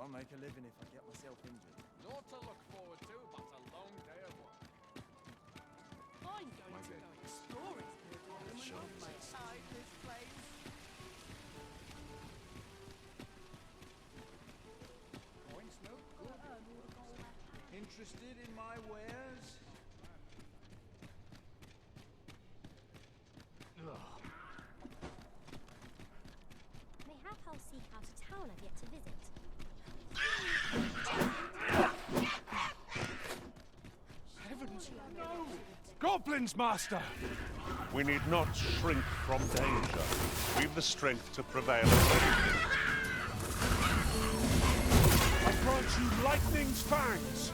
I'll make a living if I get myself injured. Naught to look forward to, but a long day of work. I'm going to go explore it. My side this place. Points no good. Interested in my wares? Mayhap I'll seek out a town I've yet to visit. Heavens, no! Goblins, master! We need not shrink from danger. We've the strength to prevail at anything. I grant you lightning's fangs!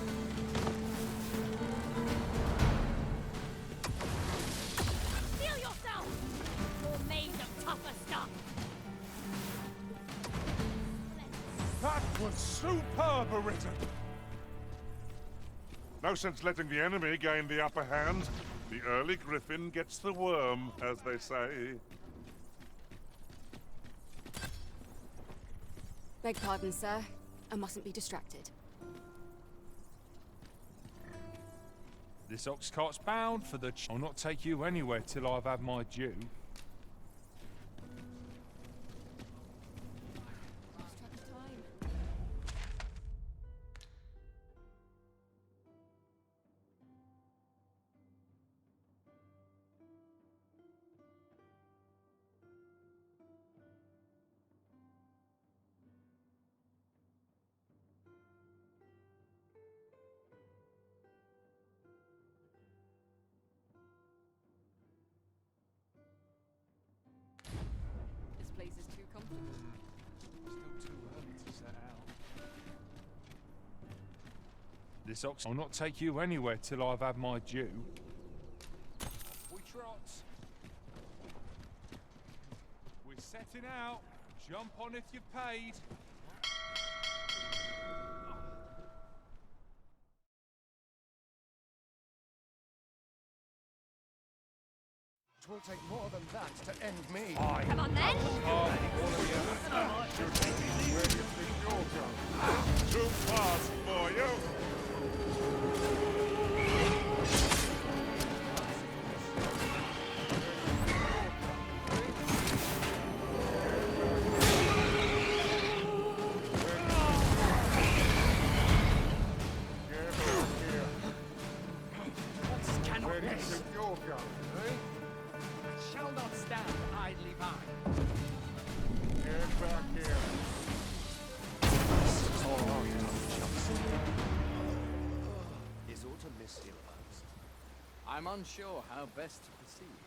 Feel yourself! You're made of tougher stuff! That was superb, Arita! No sense letting the enemy gain the upper hand. The early griffin gets the worm, as they say. Beg pardon, sir. I mustn't be distracted. This ox cart's bound for the I'll not take you anywhere till I've had my due. Lost track of time. This place is too comfortable. Still too early to set out. This ox I'll not take you anywhere till I've had my due. Off we trot. We're setting out. Jump on if you're paid. It will take more than that to end me. Come on then! Too fast for you. Cannot miss. Shall not stand idly by. Get back here. Is aught amiss hereabouts? I'm unsure how best to proceed.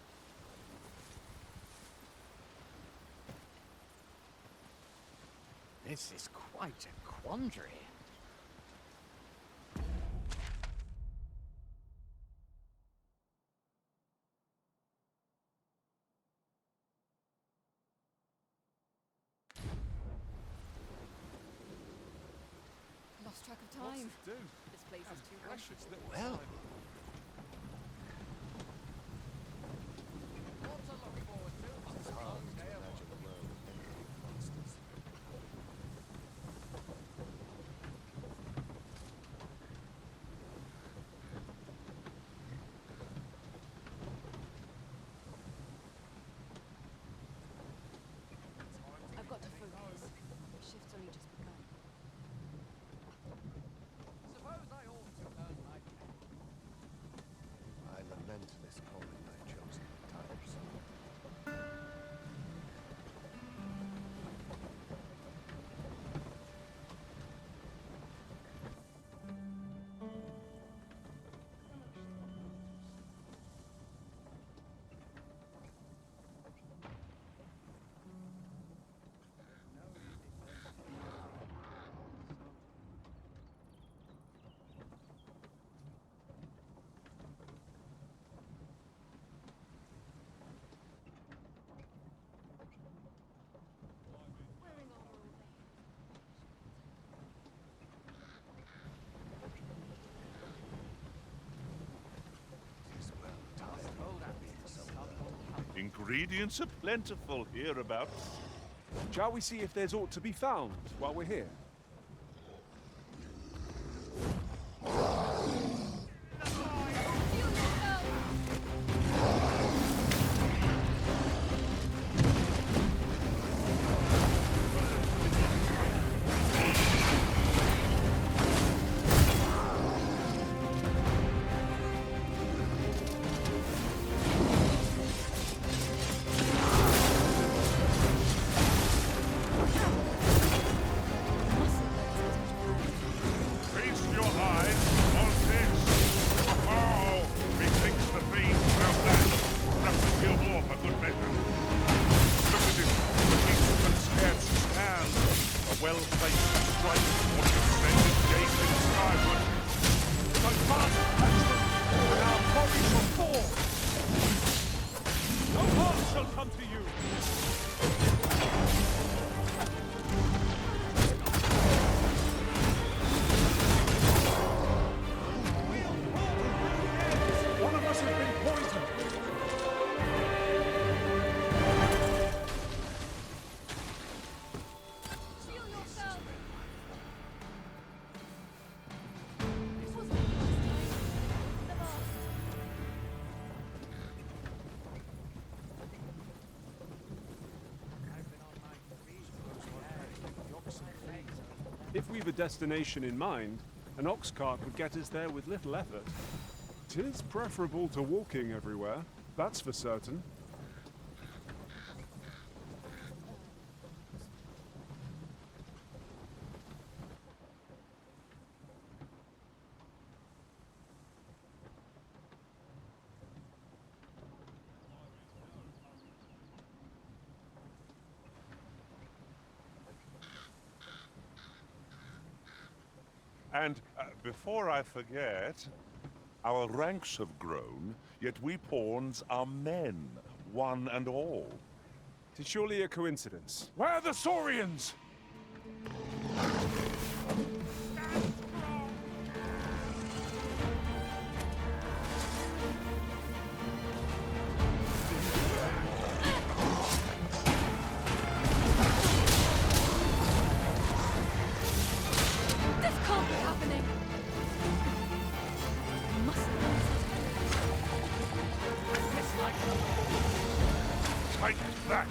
This is quite a quandary. Lost track of What's time. to do? This place is too Precious comfortable. little time. Naught to look forward to, but a long day of work. I've got to focus. Shift's only just begun. Suppose I ought to earn my pay. I lament this calling I chose at times. Ingredients are plentiful hereabouts. Shall we see if there's aught to be found while we're here? we've a destination in mind, an ox cart would get us there with little effort. 'Tis preferable to walking everywhere, that's for certain. And before I forget, our ranks have grown, yet we pawns are men, one and all. 'Tis surely a coincidence. Where are the Saurians? This can't be happening! Mustn't Take that!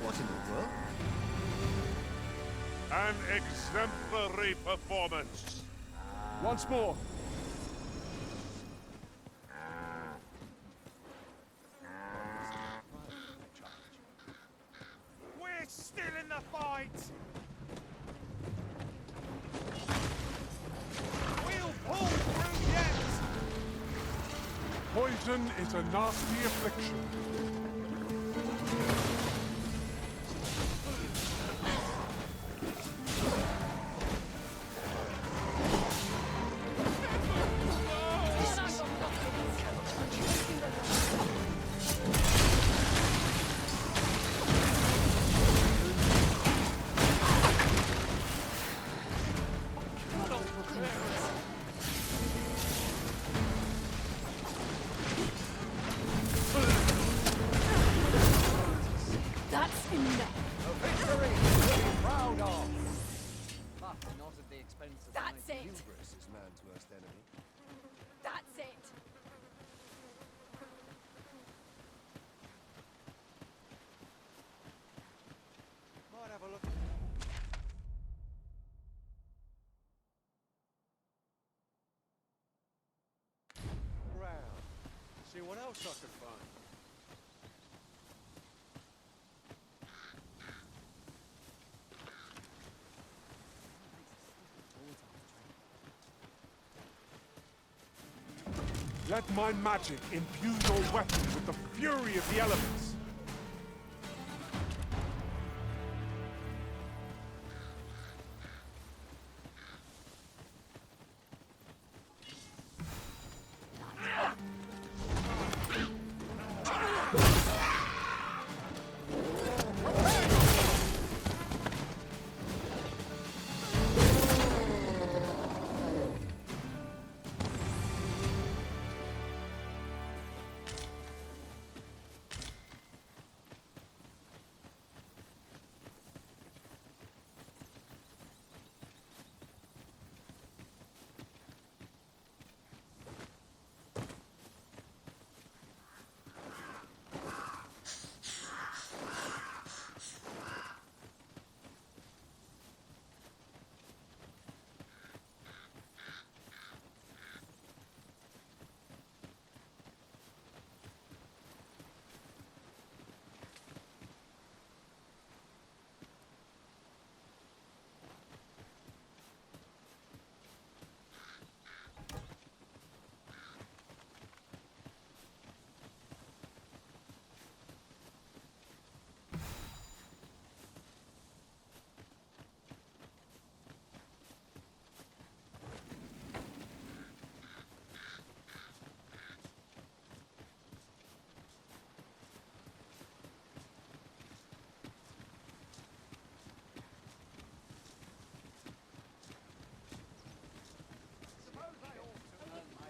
What in the world? An exemplary performance! Once more. We're still in the fight! We'll pull through yet! Poison is a nasty affliction. That's enough! A victory to be proud of. But not at the expense of That's my it. Hubris is man's worst enemy. That's it! Might have a look. Round. See what else I could find. Let my magic imbue your weapon with the fury of the elements.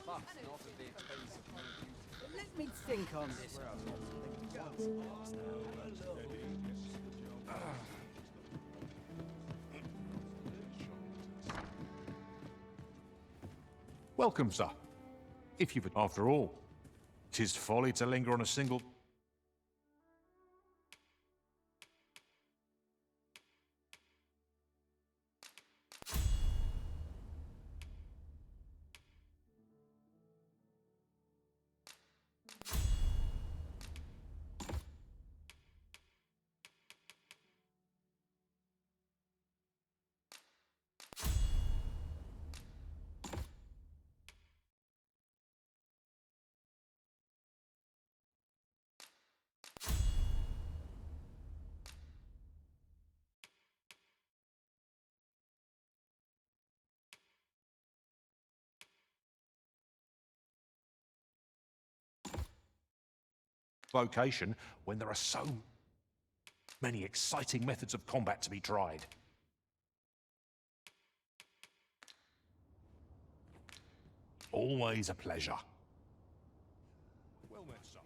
But not at the expense of my beauty. Let me think on this. Welcome, sir. If you've... After all, 'tis folly to linger on a single... vocation when there are so many exciting methods of combat to be tried. Always a pleasure. Well met, son.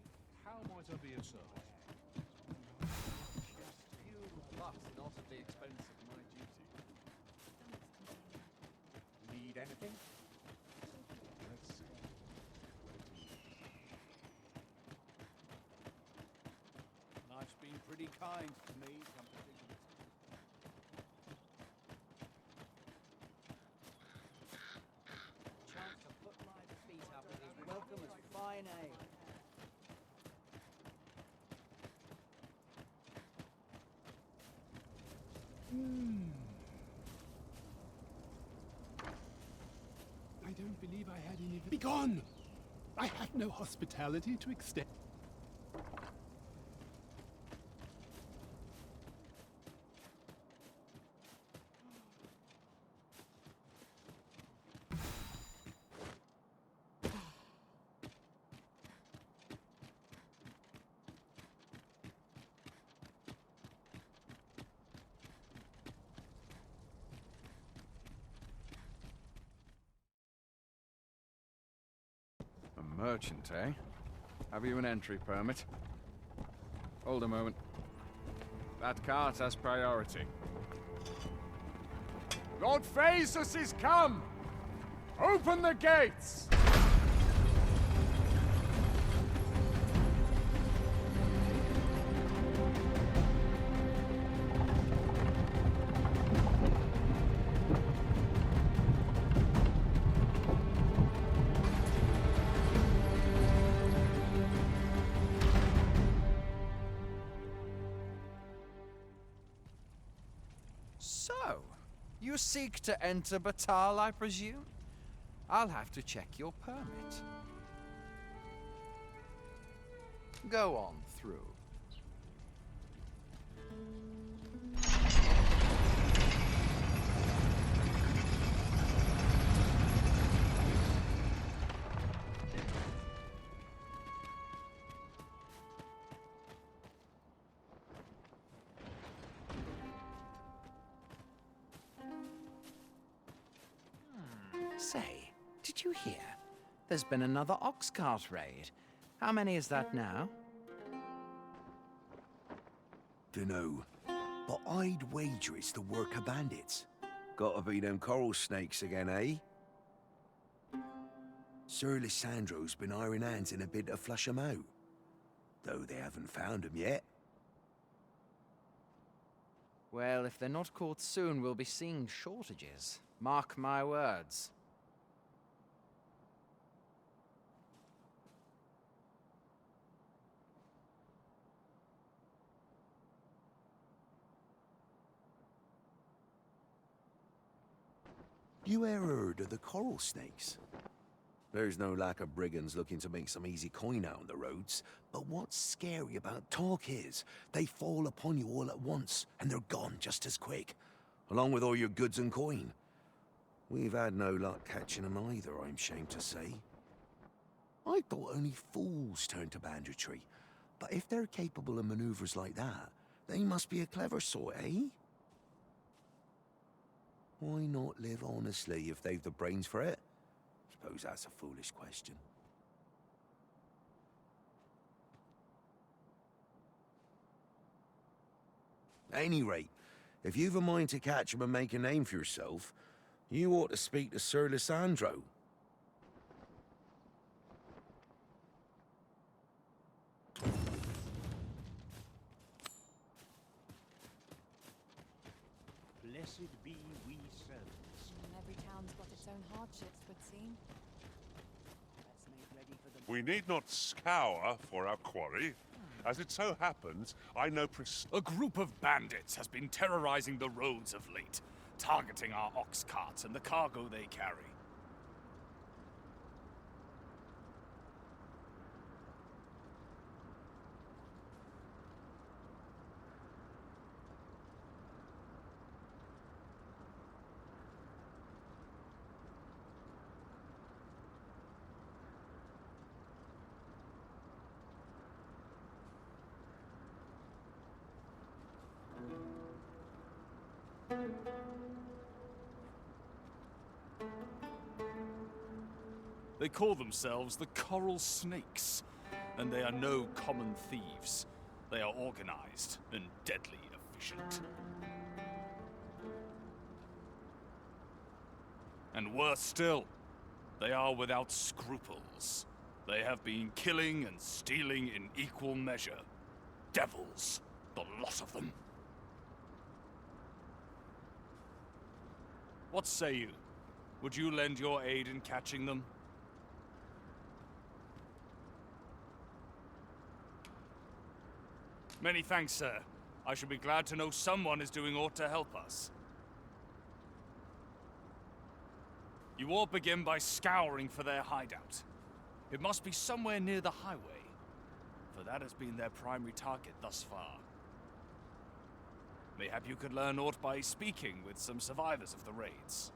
How might I be of service? But not at the expense of my duty. Need anything? Let's see. Life's been pretty kind to me, come to think of it. Chance to put my feet up and is welcome as fine ale. I don't believe I had any... Begone! I have no hospitality to extend. A merchant, eh? Have you an entry permit? Hold a moment. That cart has priority. Lord Phaesus is come! Open the gates! So, you seek to enter Batal, I presume? I'll have to check your permit. Go on through. Say, did you hear? There's been another ox cart raid. How many is that now? Dunno, but I'd wager it's the work of bandits. Gotta be them coral snakes again, eh? Sir Lissandro's been iron hands in a bid to flush 'em out. Though they haven't found 'em yet. Well, if they're not caught soon, we'll be seeing shortages. Mark my words. You ever heard of the coral snakes? There's no lack of brigands looking to make some easy coin out on the roads, but what's scary about talk is they fall upon you all at once, and they're gone just as quick, along with all your goods and coin. We've had no luck catching them either, I'm ashamed to say. I thought only fools turned to banditry, but if they're capable of maneuvers like that, they must be a clever sort, eh? Why not live honestly if they've the brains for it? Suppose that's a foolish question. At any rate, if you've a mind to catch him and make a name for yourself, you ought to speak to Sir Lysandro. Blessed be we servants. Every town's got its own hardships, would seem. Let's make ready for the... We need not scour for our quarry. As it so happens, I know A group of bandits has been terrorizing the roads of late, targeting our ox carts and the cargo they carry. They call themselves the Coral Snakes, and they are no common thieves. They are organized and deadly efficient. And worse still, they are without scruples. They have been killing and stealing in equal measure. Devils, the lot of them. What say you? Would you lend your aid in catching them? Many thanks, sir. I shall be glad to know someone is doing aught to help us. You all begin by scouring for their hideout. It must be somewhere near the highway, for that has been their primary target thus far. Mayhap you could learn aught by speaking with some survivors of the raids.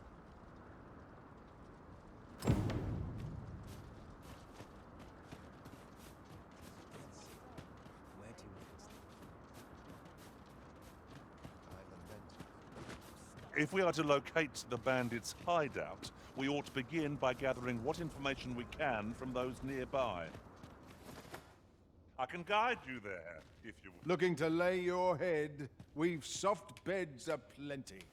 If we are to locate the bandits' hideout, we ought to begin by gathering what information we can from those nearby. I can guide you there, if you would. Looking to lay your head, we've soft beds aplenty.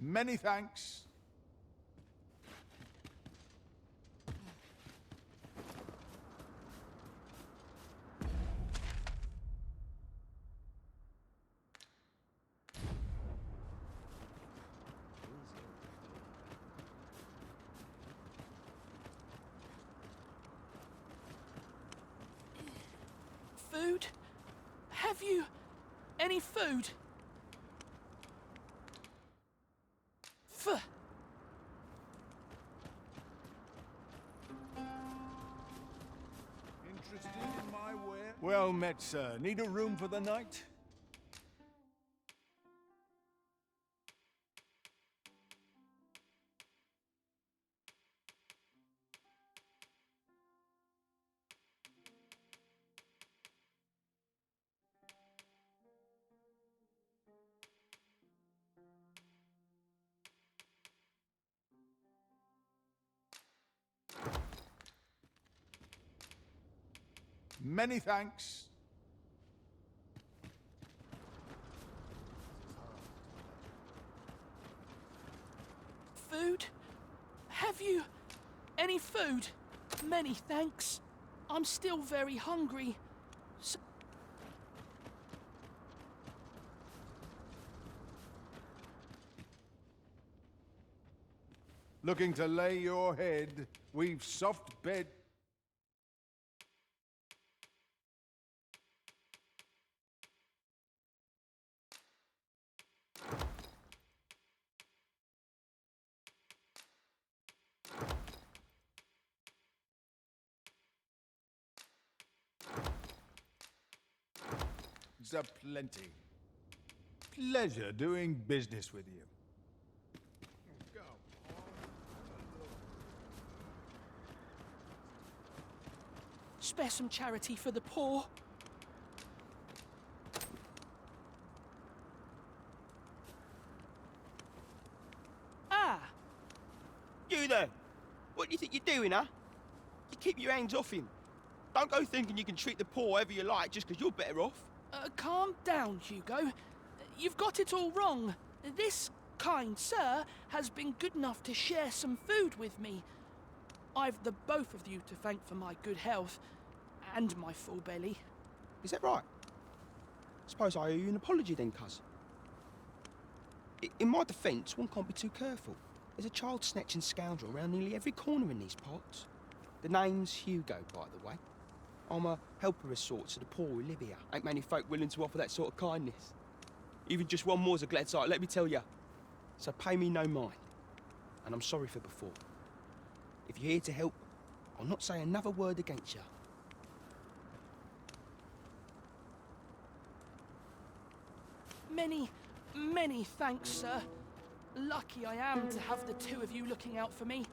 Many thanks. Food? Have you any food? Interested in my ware? Well met, sir. Need a room for the night? Many thanks. Food? Have you any food? Many thanks. I'm still very hungry. Looking to lay your head, we've soft bed. Aplenty. Pleasure doing business with you. Spare some charity for the poor. there! What do you think you're doing, huh? You keep your hands off him. Don't go thinking you can treat the poor however you like just because you're better off. Calm down, Hugo. You've got it all wrong. This kind sir has been good enough to share some food with me. I've the both of you to thank for my good health and my full belly. Is that right? Suppose I owe you an apology then, cuz. In my defence, one can't be too careful. There's a child-snatching scoundrel around nearly every corner in these parts. The name's Hugo, by the way. I'm a helper of sorts to the poor who live here. Ain't many folk willing to offer that sort of kindness. Even just one more's a glad sight, let me tell you. So pay me no mind. And I'm sorry for before. If you're here to help, I'll not say another word against you. Many thanks, sir. Lucky I am to have the two of you looking out for me.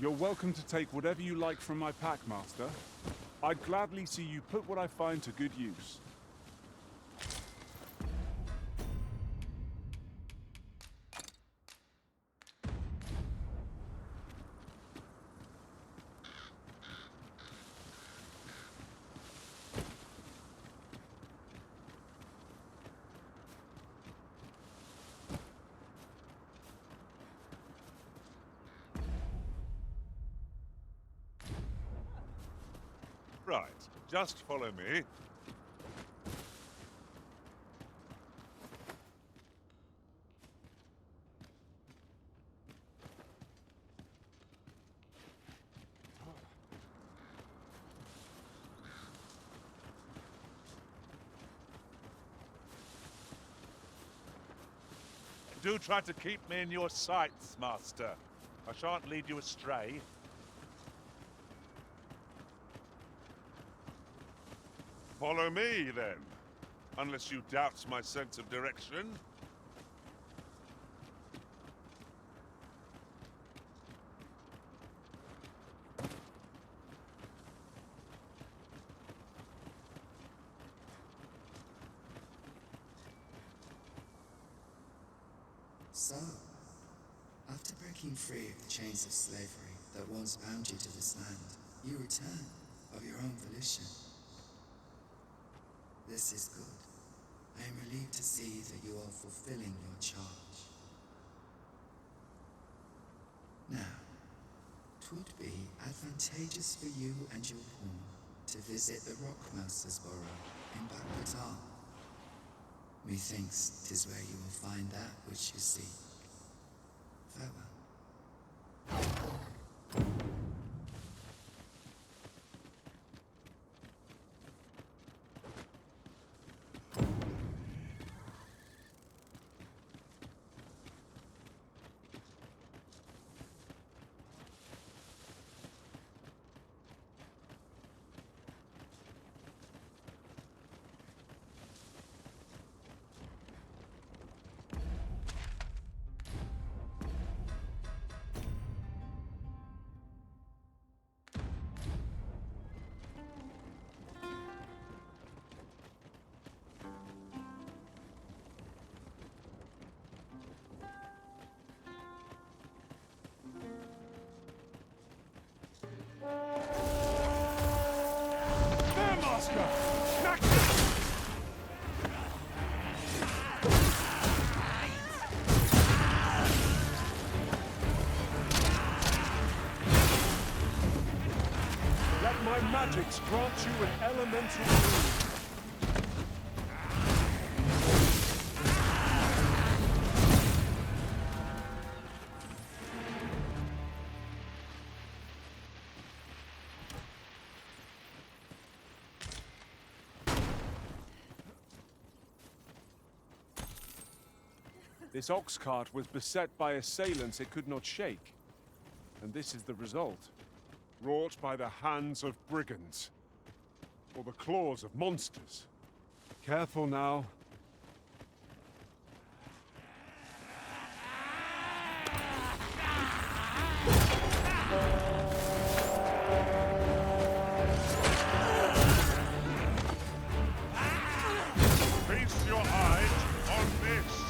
You're welcome to take whatever you like from my pack, Master. I'd gladly see you put what I find to good use. Right, just follow me. Do try to keep me in your sights, Master. I shan't lead you astray. Follow me, then. Unless you doubt my sense of direction. So, after breaking free of the chains of slavery that once bound you to this land, you return of your own volition. This is good. I am relieved to see that you are fulfilling your charge. Now, 'twould be advantageous for you and your pawn to visit the Rockmaster's burrow in Bakbatar. Methinks 'tis where you will find that which you seek. Farewell. Let my magics grant you an elemental boon. This ox cart was beset by assailants it could not shake. And this is the result. Wrought by the hands of brigands. or the claws of monsters. Careful now. Feast your eyes on this.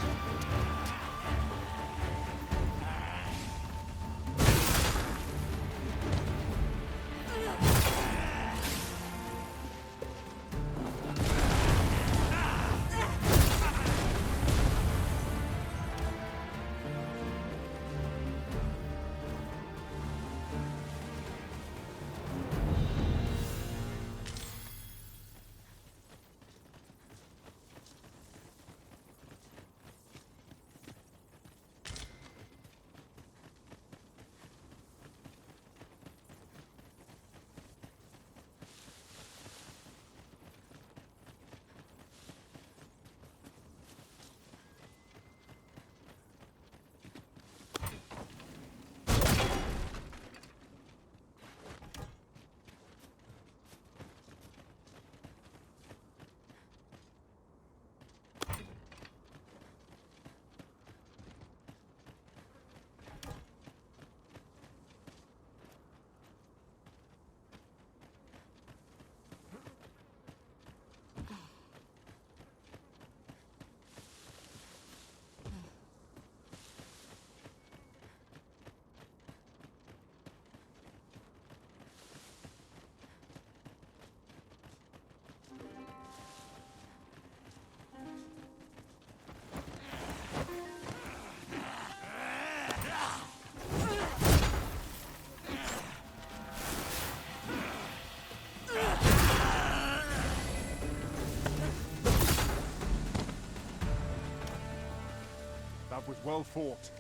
That was well fought.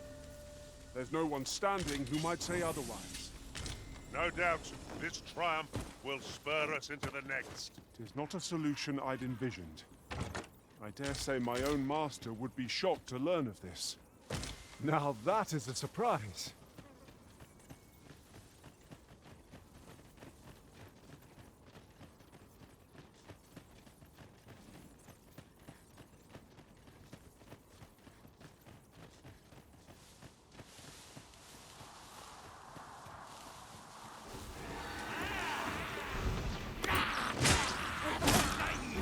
There's no one standing who might say otherwise. No doubt, this triumph will spur us into the next. Tis not a solution I'd envisioned. I dare say my own master would be shocked to learn of this. Now that is a surprise.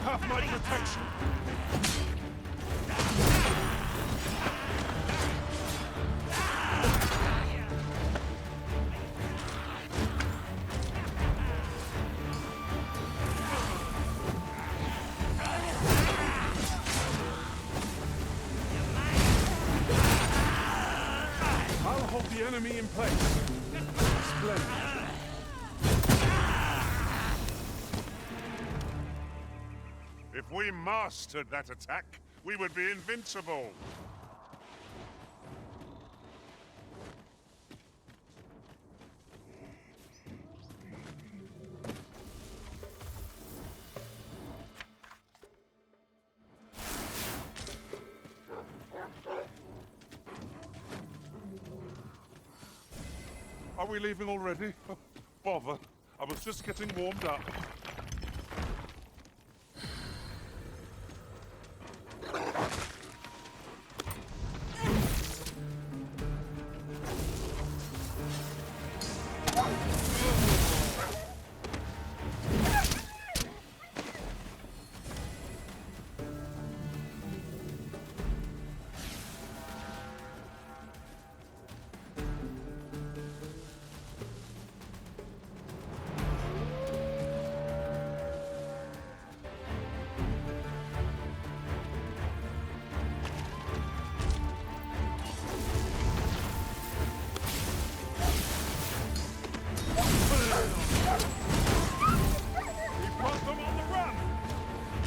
Have my protection. I'll hold the enemy in place. Splendid. If we mastered that attack, we would be invincible. Are we leaving already? Oh, bother. I was just getting warmed up.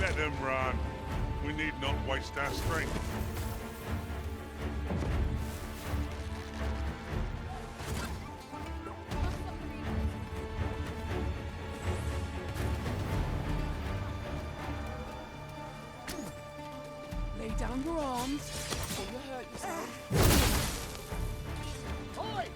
Let them run. We need not waste our strength. Lay down your arms before you hurt yourself. Oi!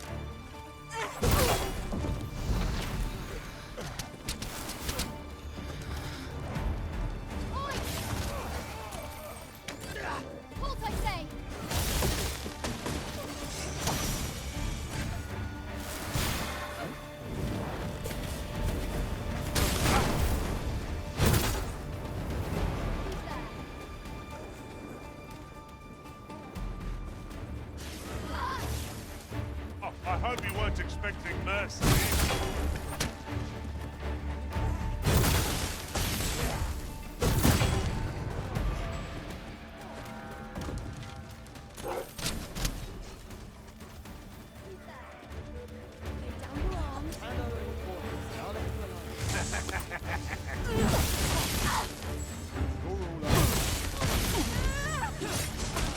expecting mercy.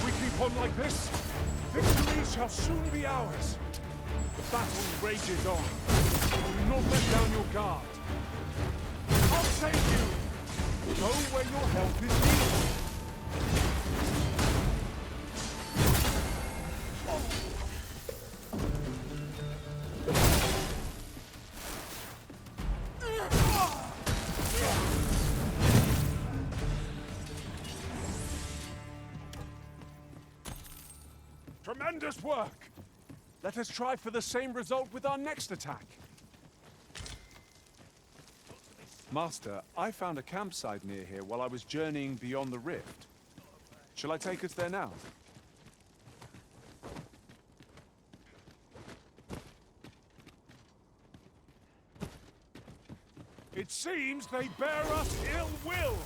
We keep on like this, victory shall soon be ours. The battle rages on. Do not let down your guard. I'll save you. Go where your help is needed. Tremendous work! Let us try for the same result with our next attack. Master, I found a campsite near here while I was journeying beyond the rift. Shall I take us there now? It seems they bear us ill will!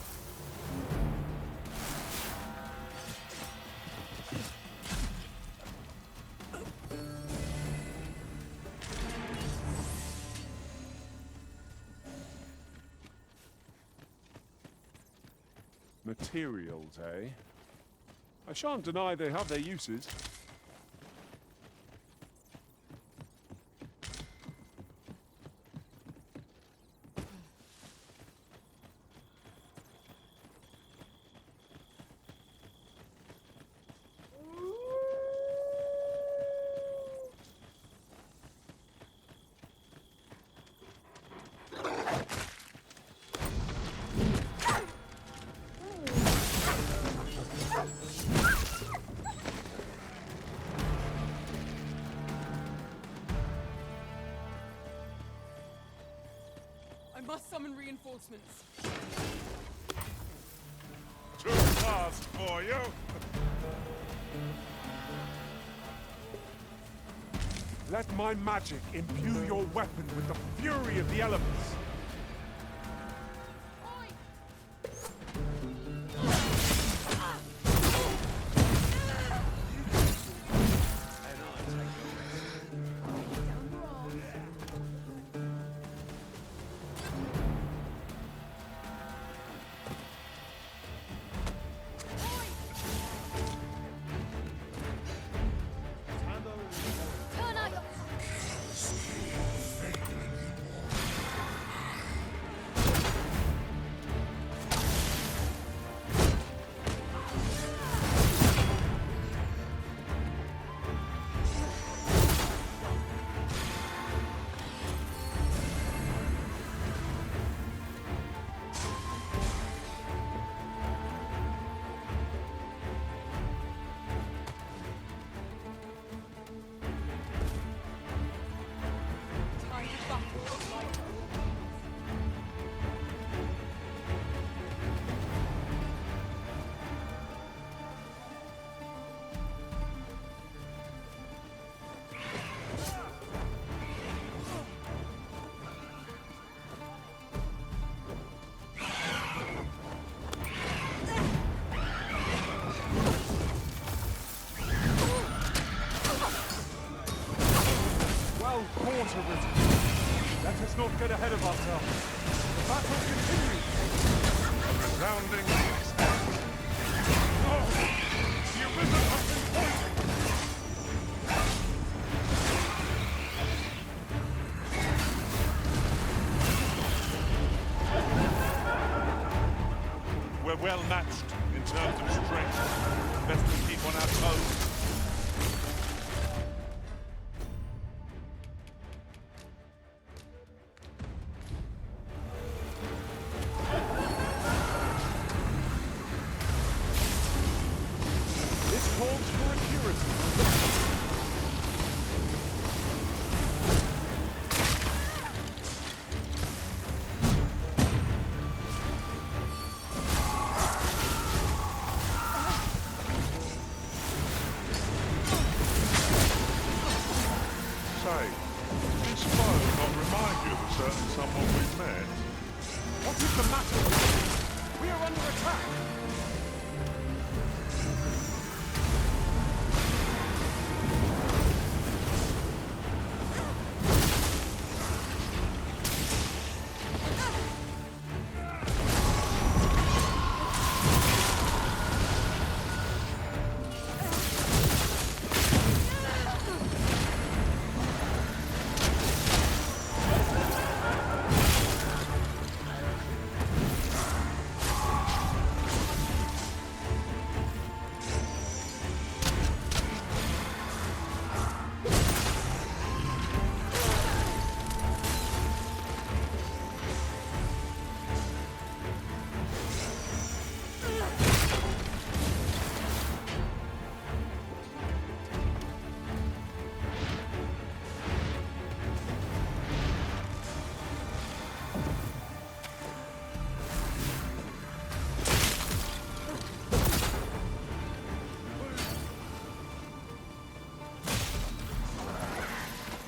Materials, eh? I shan't deny they have their uses. I must summon reinforcements. Too fast for you. Let my magic imbue your weapon with the fury of the elements. Let us not get ahead of ourselves. The battle continues. A resounding success. No! The arisen has been poisoned! We're well matched in terms of strength. Best to keep on our toes. What is the matter with you? We are under attack!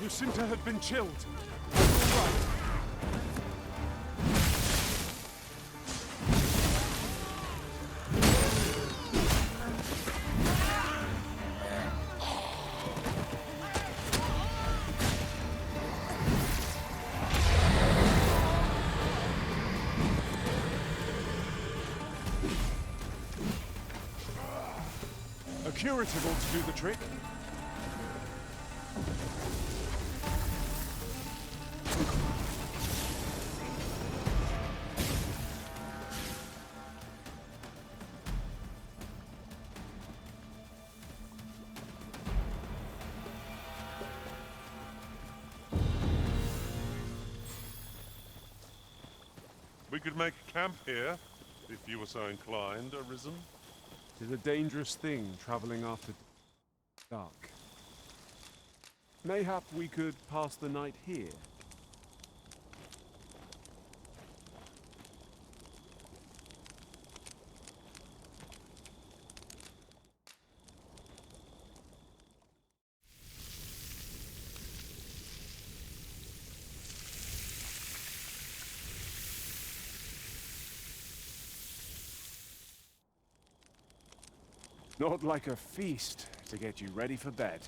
You seem to have been chilled. All right. A curative ought to do the trick. We could make camp here, if you were so inclined, Arisen. It is a dangerous thing, traveling after dark. Mayhap we could pass the night here. Not like a feast to get you ready for bed.